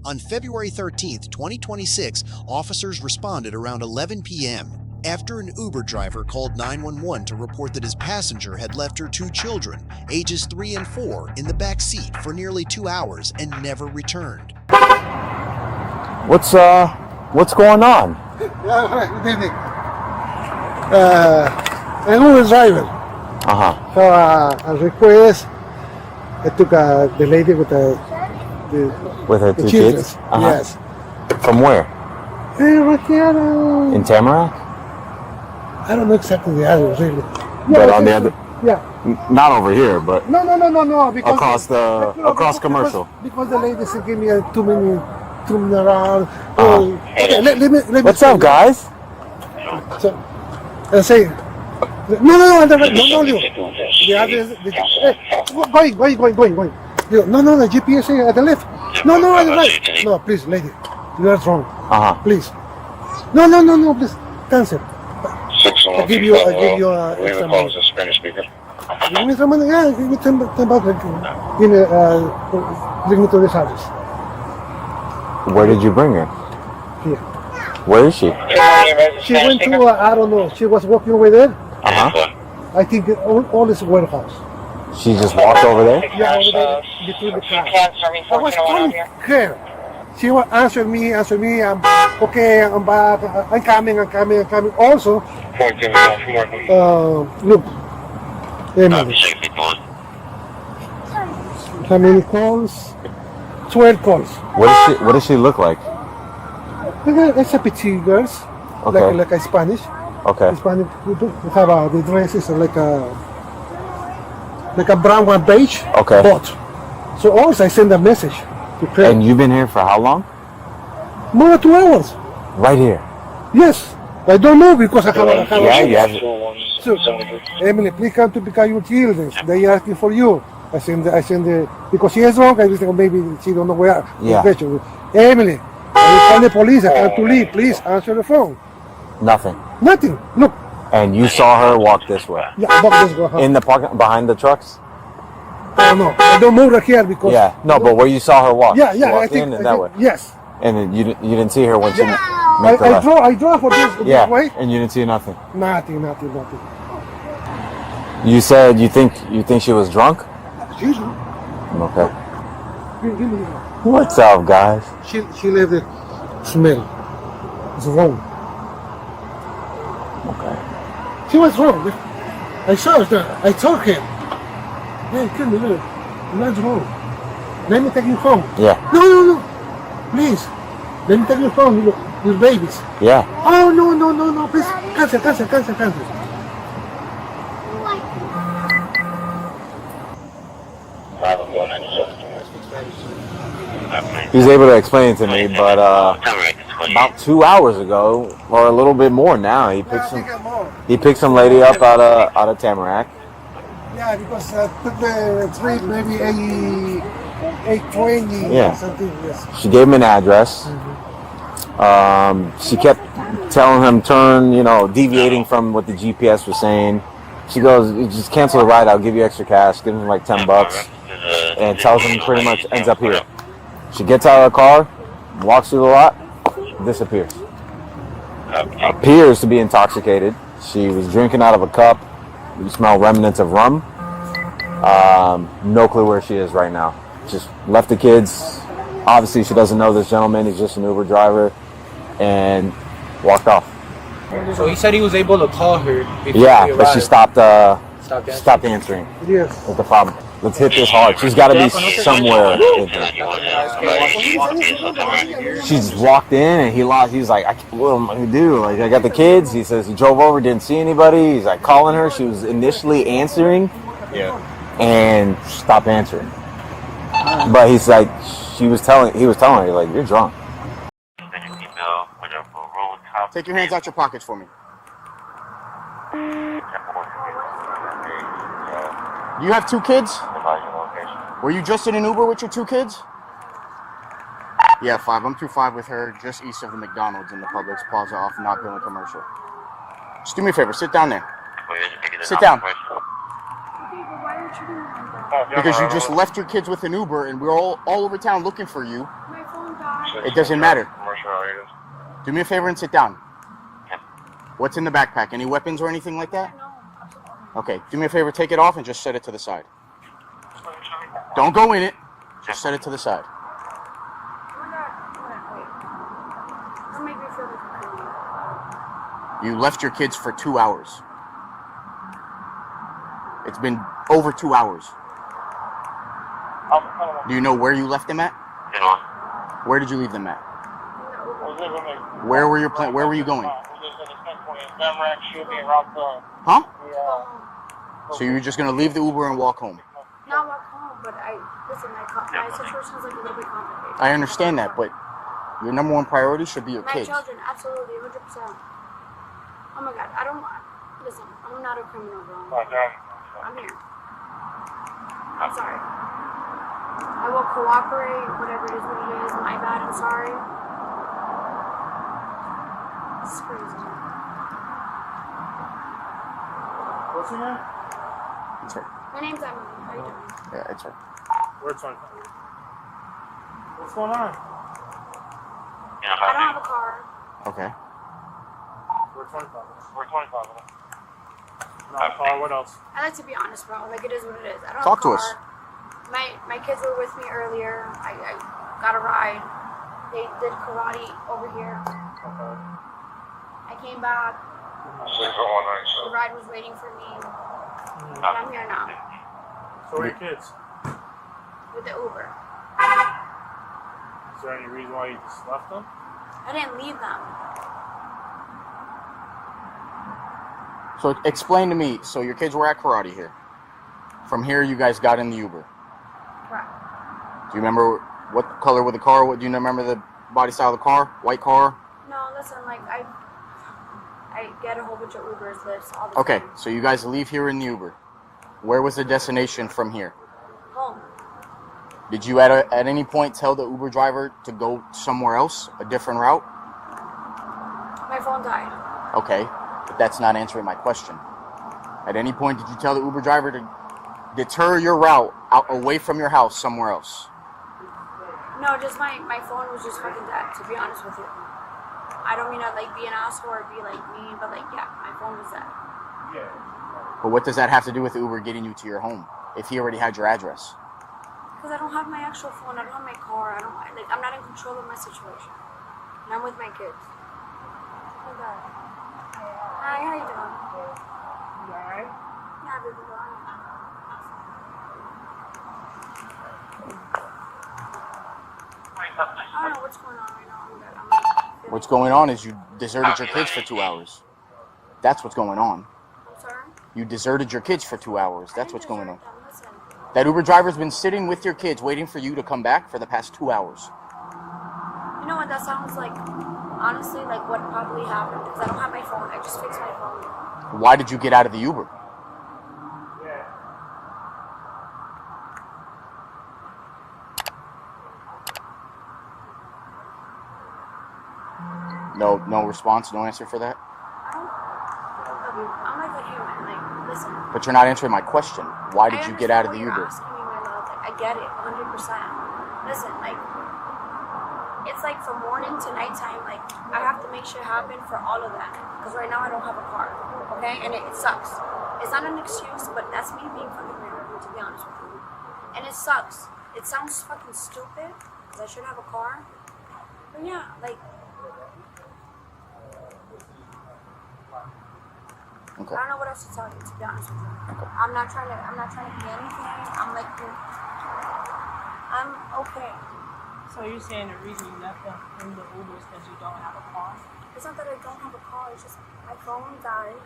On February 13th, 2026, officers responded around 11 p.m. after an Uber driver called 911 to report that his passenger had left her two children, ages 3 and 4, in the back seat for nearly 2 hours and never returned. What's going on? Good evening. An Uber driver. So a request. I took the lady with her two children. kids? Yes. From where? Right here. In Tamarack? I don't know exactly the address really. But on the other, yeah. not over here, but No. Because across commercial. Because the lady said give me a 2 minute around. Okay, let me. What's up, guys? So, I say, no, the address, going. No, the GPS at the left. No, at the right. No, please, lady, you are wrong. Please. No, please, cancel. I give you extra money. Give me some money. Yeah, give me 10 bucks. Bring me to this address. Where did you bring her? Here. Where is she? She went to, I don't know, she was walking over there. I think all this warehouse. She just walked over there? Yeah, over there, between the cars. I was calling her. She was answering me, I'm okay, I'm back, I'm coming. Also, look, how many calls? 12 calls. What does she look like? It's a petite girls, Okay. like a Spanish. Okay. Spanish people have the dresses are like a brown and beige. Okay. Both. So also I send a message to her. And you've been here for how long? More than 2 hours. Right here. Yes. I don't know because I have Yeah. So, Emily, please come to pick up your children. They are asking for you. I send the because she is wrong. I just think maybe she don't know where. Yeah. Emily, I call the police. I have to leave. Please answer the phone. Nothing. Nothing. Look. And you saw her walk this way? Yeah, walk this way. In the parking, behind the trucks? Oh no, I don't move right here because. Yeah. No, but where you saw her walk? Yeah. She walked I think, in and that way. Yes. And then you didn't see her when she. I draw for this way. And you didn't see nothing. Nothing. You said you think she was drunk? She's. Okay. Give me. What's up, guys? She left the smell. It's wrong. Okay. She was wrong. I saw her. I told him. Hey, come here. That's wrong. Let me take you home. Yeah. No. Please. Let me take you home. Your babies. Yeah. Oh, no. Please. Cancel. He was able to explain it to me, but about 2 hours ago, or a little bit more now, he picked some lady up out of Tamarack. Yeah, because took the trip maybe 8:20 Yeah. or something. Yes. She gave him an address. She kept telling him deviating from what the GPS was saying. She goes, just cancel the ride, I'll give you extra cash, give him like 10 bucks, and tells him pretty much ends up here. She gets out of the car, walks through the lot, disappears. Appears to be intoxicated. She was drinking out of a cup. You smell remnants of rum. No clue where she is right now. Just left the kids. Obviously, she doesn't know this gentleman. He's just an Uber driver, and walked off. So he said he was able to call her. Yeah, but she stopped answering. Yes. That's the problem. Let's hit this hard. She's got to be somewhere in here. She just walked in and he's like, what am I going to do? Like, I got the kids. He says he drove over, didn't see anybody. He's like calling her. She was initially answering. Yeah. And stopped answering. But he's like, he was telling her, like, you're drunk. Take your hands out your pockets for me. You have 2 kids? Were you just in an Uber with your 2 kids? Yeah, 5. I'm 2-5 with her, just east of the McDonald's in the Publix Plaza off Not Billing Commercial. Just do me a favor, sit down there. Sit down. Because you just left your kids with an Uber and we're all over town looking for you. My phone died. It doesn't matter. Do me a favor and sit down. What's in the backpack? Any weapons or anything like that? No, absolutely. Okay, do me a favor, take it off and just set it to the side. Don't go in it. Just set it to the side. Oh my God. Wait. That made me feel like a criminal. You left your kids for 2 hours. It's been over 2 hours. Do you know where you left them at? Where did you leave them at? Where were you going? Huh? So you were just gonna leave the Uber and walk home? Not walk home, but listen, my situation is like a little bit complicated. I understand that, but your number one priority should be your My kids. children, absolutely, 100%. Oh my God, listen, I'm not a criminal, bro. I'm here. I'm sorry. I will cooperate, whatever it is, what it is. My bad, I'm sorry. It's crazy. What's your name? It's her. My name's Emily. How you doing? Yeah, it's her. What's going on? I don't have a car. Okay. We're 25. Not a car, what else? I like to be honest, bro. Like, it is what it is. I don't Talk have a to car. us. My kids were with me earlier. I got a ride. They did karate over here. Okay. I came back. The ride was waiting for me. And I'm here now So where are your kids? with the Uber. Is there any reason why you just left them? I didn't leave them. So explain to me, so your kids were at karate here. From here you guys got in the Uber. Correct. Do you remember what color was the car? Do you remember the body style of the car? White car? No, listen, like, I get a whole bunch of Ubers, Lyfts, all the Okay, time. so you guys leave here in the Uber. Where was the destination from here? Home. Did you at any point tell the Uber driver to go somewhere else, a different route? My phone died. Okay, but that's not answering my question. At any point did you tell the Uber driver to deter your route out away from your house somewhere else? No, just my phone was just fucking dead, to be honest with you. I don't mean to, like, be an asshole or be, like, mean, but, like, yeah, my phone was dead. But what does that have to do with Uber getting you to your home if he already had your address? Because I don't have my actual phone, I don't have my car, I'm not in control of my situation. And I'm with my kids. Oh, God. Hi, how you doing? You alright? Yeah, baby, go on. I don't know what's going on right now. I'm good. What's going on is you deserted your kids for 2 hours. That's what's going on. I'm sorry? You deserted your kids for 2 hours. That's what's going on. Listen, That Uber driver's been sitting with your kids waiting for you to come back for the past 2 hours. you know what that sounds like? Honestly, like what probably happened, because I don't have my phone. I just fixed my phone. Why did you get out of the Uber? No response, no answer for that? I'm like a human. Like, listen. But you're not answering my question. Why did I you get out of the understand Uber? what you're asking me, my love. Like, I get it, 100%. Listen, like, it's like from morning to nighttime. Like, I have to make shit happen for all of them. Because right now I don't have a car. Okay? And it sucks. It's not an excuse, but that's me being fucking married, to be honest with you. And it sucks. It sounds fucking stupid, because I should have a car. But yeah, like, Okay. I don't know what else to tell you, to be honest with you. Okay. I'm not trying to be anything. I'm okay. So you're saying the reason you left them in the Uber is because you don't have a car? It's not that I don't have a car, it's just my phone died.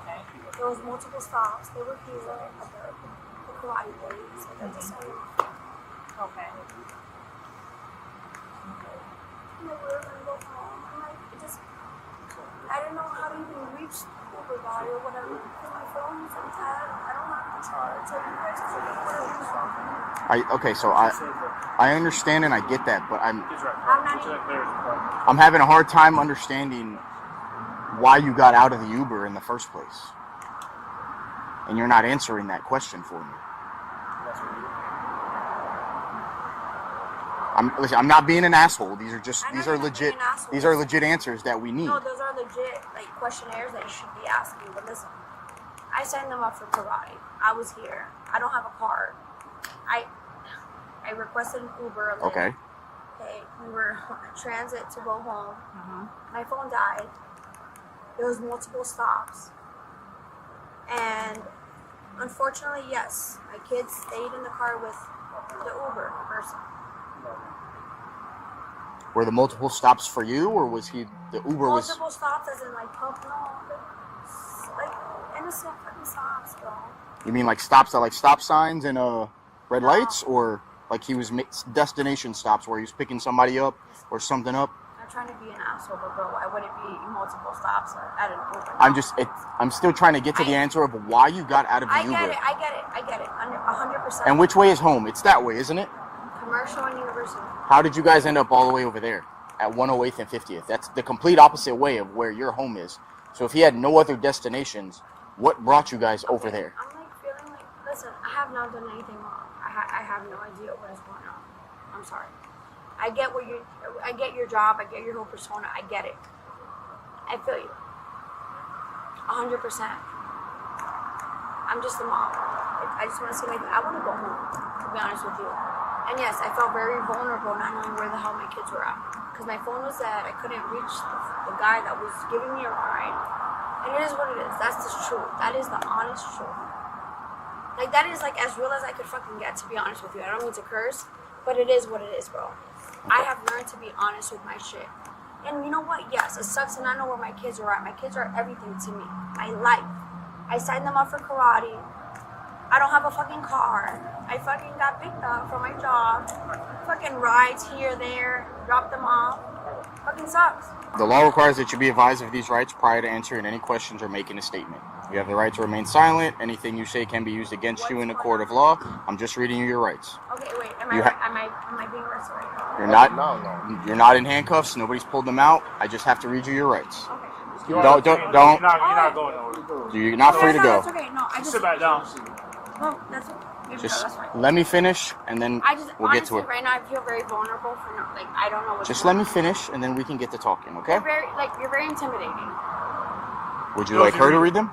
Okay. There was multiple stops. They were here at the karate place. So they decided. Okay. I'm like, we're gonna go home. I'm like, I didn't know how to even reach Uber guy or whatever because my phone was dead. I don't have the charge. So you guys Okay, so I understand and I get that, but I'm having a hard time understanding why you got out of the Uber in the first place. And you're not answering that question for me. Listen, I'm not being an asshole. These are just I know these you're are not legit. being an asshole. These are legit answers that we need. No, those are legit like questionnaires that you should be asking. But listen, I signed them up for karate. I was here. I don't have a car. I requested an Uber. Like, Okay. Okay, we were transit to go home. My phone died. There was multiple stops. And unfortunately, yes, my kids stayed in the car with the Uber person. Were the multiple stops for you, or was the Uber was? Multiple stops as in like pump, no, like innocent fucking stops, bro. You mean like stops that like stop signs and red lights, or like he was destination stops where he was picking somebody up or something up? I'm trying to be an asshole, but bro, I wouldn't be multiple stops at an Uber. I'm still trying to get to the answer of why you got out of the Uber. I get it, 100%. And which way is home? It's that way, isn't it? Commercial and University. How did you guys end up all the way over there at 108th and 50th? That's the complete opposite way of where your home is. So if he had no other destinations, what brought you guys over there? I'm like feeling like, listen, I have not done anything wrong. I have no idea what is going on. I'm sorry. I get your job. I get your whole persona. I get it. I feel you. 100%. I'm just a mom. I just want to say, I want to go home, to be honest with you. And yes, I felt very vulnerable not knowing where the hell my kids were at. Because my phone was dead. I couldn't reach the guy that was giving me a ride. And it is what it is. That's the truth. That is the honest truth. Like, that is like as real as I could fucking get, to be honest with you. I don't mean to curse, but it is what it is, bro. I have learned to be honest with my shit. And you know what? Yes, it sucks and I know where my kids are at. My kids are everything to me. My life. I signed them up for karate. I don't have a fucking car. I fucking got picked up from my job. Fucking rides here, there, drop them off. Fucking sucks. The law requires that you be advised of these rights prior to answering any questions or making a statement. You have the right to remain silent. Anything you say can be used against you in a court of law. I'm just reading you your rights. Okay, wait. Am I being arrested right now? You're not. No. You're not in handcuffs. Nobody's pulled them out. I just have to read you your rights. Okay. Don't. You're not going nowhere. You're not free to go. That's okay. No, I just Sit back down. No, that's okay. Just that's fine. let me finish, and then we'll get to it. Right now, I feel very vulnerable for I don't know what. Just let me finish, and then we can get to talking, okay? You're very intimidating. Would you like her to read them?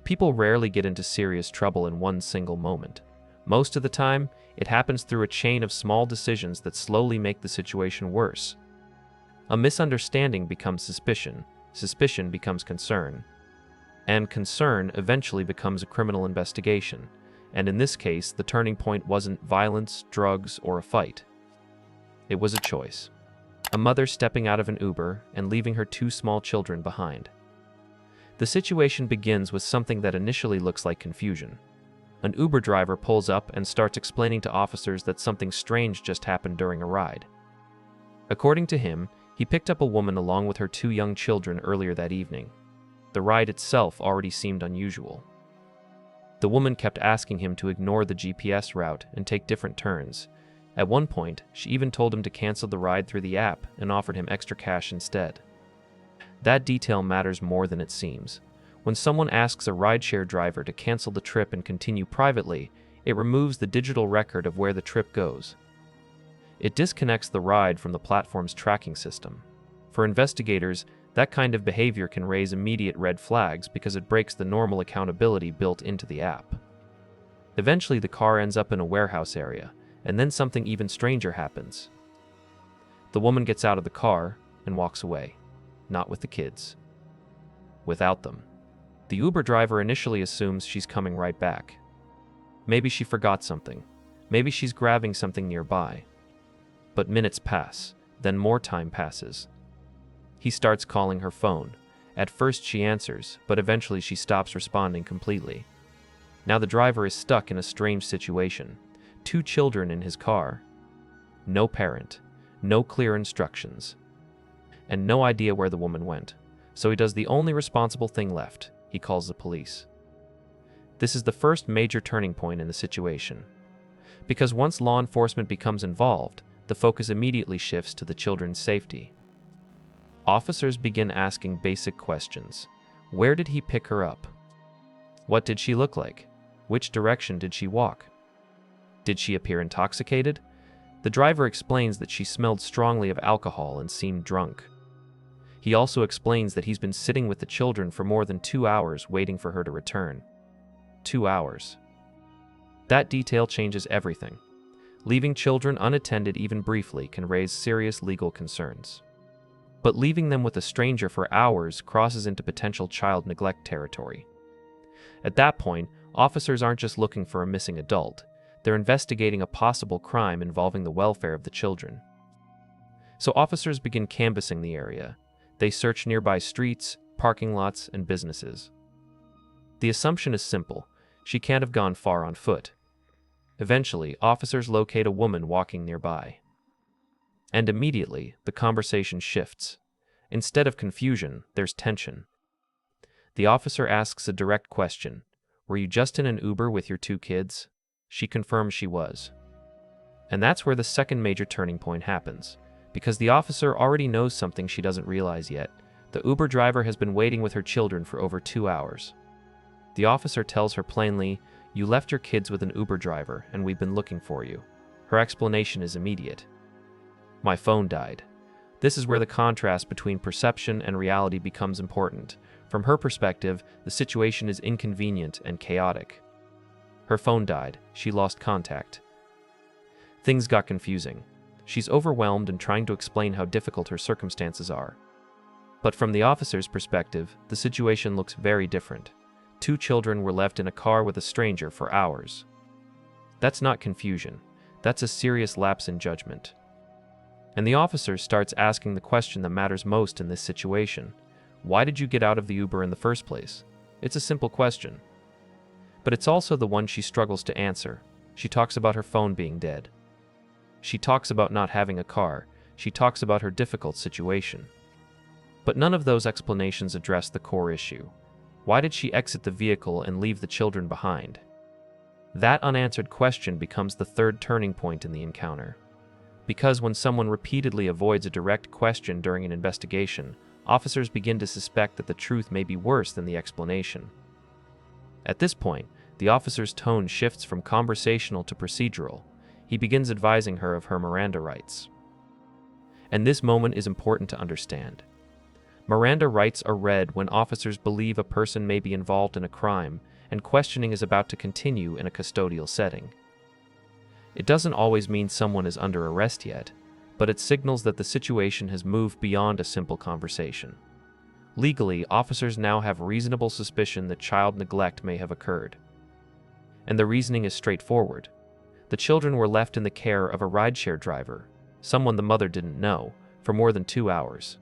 People rarely get into serious trouble in one single moment. Most of the time, it happens through a chain of small decisions that slowly make the situation worse. A misunderstanding becomes suspicion, suspicion becomes concern, and concern eventually becomes a criminal investigation. And in this case, the turning point wasn't violence, drugs, or a fight. It was a choice. A mother stepping out of an Uber and leaving her 2 small children behind. The situation begins with something that initially looks like confusion. An Uber driver pulls up and starts explaining to officers that something strange just happened during a ride. According to him, he picked up a woman along with her 2 young children earlier that evening. The ride itself already seemed unusual. The woman kept asking him to ignore the GPS route and take different turns. At one point, she even told him to cancel the ride through the app and offered him extra cash instead. That detail matters more than it seems. When someone asks a rideshare driver to cancel the trip and continue privately, it removes the digital record of where the trip goes. It disconnects the ride from the platform's tracking system. For investigators, that kind of behavior can raise immediate red flags because it breaks the normal accountability built into the app. Eventually, the car ends up in a warehouse area, and then something even stranger happens. The woman gets out of the car and walks away, not with the kids. Without them. The Uber driver initially assumes she's coming right back. Maybe she forgot something. Maybe she's grabbing something nearby. But minutes pass, then more time passes. He starts calling her phone. At first she answers, but eventually she stops responding completely. Now the driver is stuck in a strange situation. 2 children in his car. No parent, no clear instructions, and no idea where the woman went. So he does the only responsible thing left. He calls the police. This is the first major turning point in the situation. Because once law enforcement becomes involved, the focus immediately shifts to the children's safety. Officers begin asking basic questions. Where did he pick her up? What did she look like? Which direction did she walk? Did she appear intoxicated? The driver explains that she smelled strongly of alcohol and seemed drunk. He also explains that he's been sitting with the children for more than 2 hours waiting for her to return. 2 hours. That detail changes everything. Leaving children unattended even briefly can raise serious legal concerns. But leaving them with a stranger for hours crosses into potential child neglect territory. At that point, officers aren't just looking for a missing adult, they're investigating a possible crime involving the welfare of the children. So officers begin canvassing the area. They search nearby streets, parking lots, and businesses. The assumption is simple: she can't have gone far on foot. Eventually, officers locate a woman walking nearby. And immediately, the conversation shifts. Instead of confusion, there's tension. The officer asks a direct question: "Were you just in an Uber with your 2 kids?" She confirms she was. And that's where the second major turning point happens. Because the officer already knows something she doesn't realize yet. The Uber driver has been waiting with her children for over 2 hours. The officer tells her plainly, "You left your kids with an Uber driver, and we've been looking for you." Her explanation is immediate: "My phone died." This is where the contrast between perception and reality becomes important. From her perspective, the situation is inconvenient and chaotic. Her phone died. She lost contact. Things got confusing. She's overwhelmed and trying to explain how difficult her circumstances are. But from the officer's perspective, the situation looks very different. 2 children were left in a car with a stranger for hours. That's not confusion. That's a serious lapse in judgment. And the officer starts asking the question that matters most in this situation. Why did you get out of the Uber in the first place? It's a simple question. But it's also the one she struggles to answer. She talks about her phone being dead. She talks about not having a car. She talks about her difficult situation. But none of those explanations address the core issue. Why did she exit the vehicle and leave the children behind? That unanswered question becomes the third turning point in the encounter. Because when someone repeatedly avoids a direct question during an investigation, officers begin to suspect that the truth may be worse than the explanation. At this point, the officer's tone shifts from conversational to procedural. He begins advising her of her Miranda rights. And this moment is important to understand. Miranda rights are read when officers believe a person may be involved in a crime and questioning is about to continue in a custodial setting. It doesn't always mean someone is under arrest yet, but it signals that the situation has moved beyond a simple conversation. Legally, officers now have reasonable suspicion that child neglect may have occurred. And the reasoning is straightforward. The children were left in the care of a rideshare driver, someone the mother didn't know, for more than 2 hours.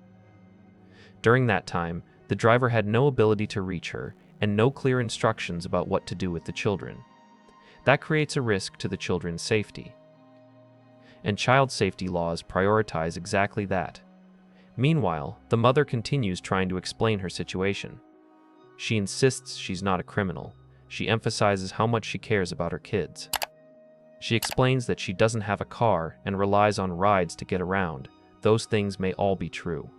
During that time, the driver had no ability to reach her and no clear instructions about what to do with the children. That creates a risk to the children's safety. And child safety laws prioritize exactly that. Meanwhile, the mother continues trying to explain her situation. She insists she's not a criminal. She emphasizes how much she cares about her kids. She explains that she doesn't have a car and relies on rides to get around. Those things may all be true.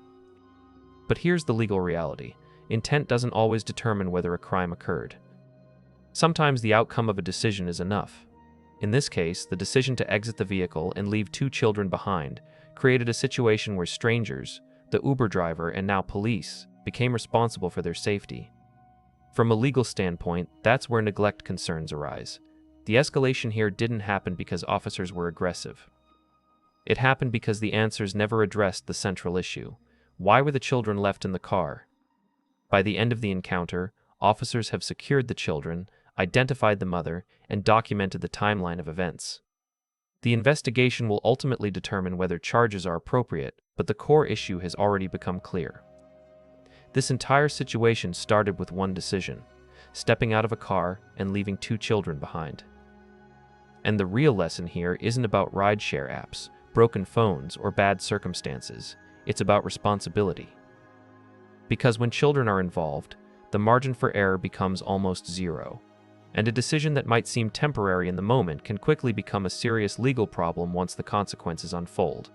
But here's the legal reality. Intent doesn't always determine whether a crime occurred. Sometimes the outcome of a decision is enough. In this case, the decision to exit the vehicle and leave 2 children behind created a situation where strangers, the Uber driver and now police, became responsible for their safety. From a legal standpoint, that's where neglect concerns arise. The escalation here didn't happen because officers were aggressive. It happened because the answers never addressed the central issue. Why were the children left in the car? By the end of the encounter, officers have secured the children, identified the mother, and documented the timeline of events. The investigation will ultimately determine whether charges are appropriate, but the core issue has already become clear. This entire situation started with one decision: stepping out of a car and leaving 2 children behind. And the real lesson here isn't about rideshare apps, broken phones, or bad circumstances. It's about responsibility. Because when children are involved, the margin for error becomes almost zero. And a decision that might seem temporary in the moment can quickly become a serious legal problem once the consequences unfold.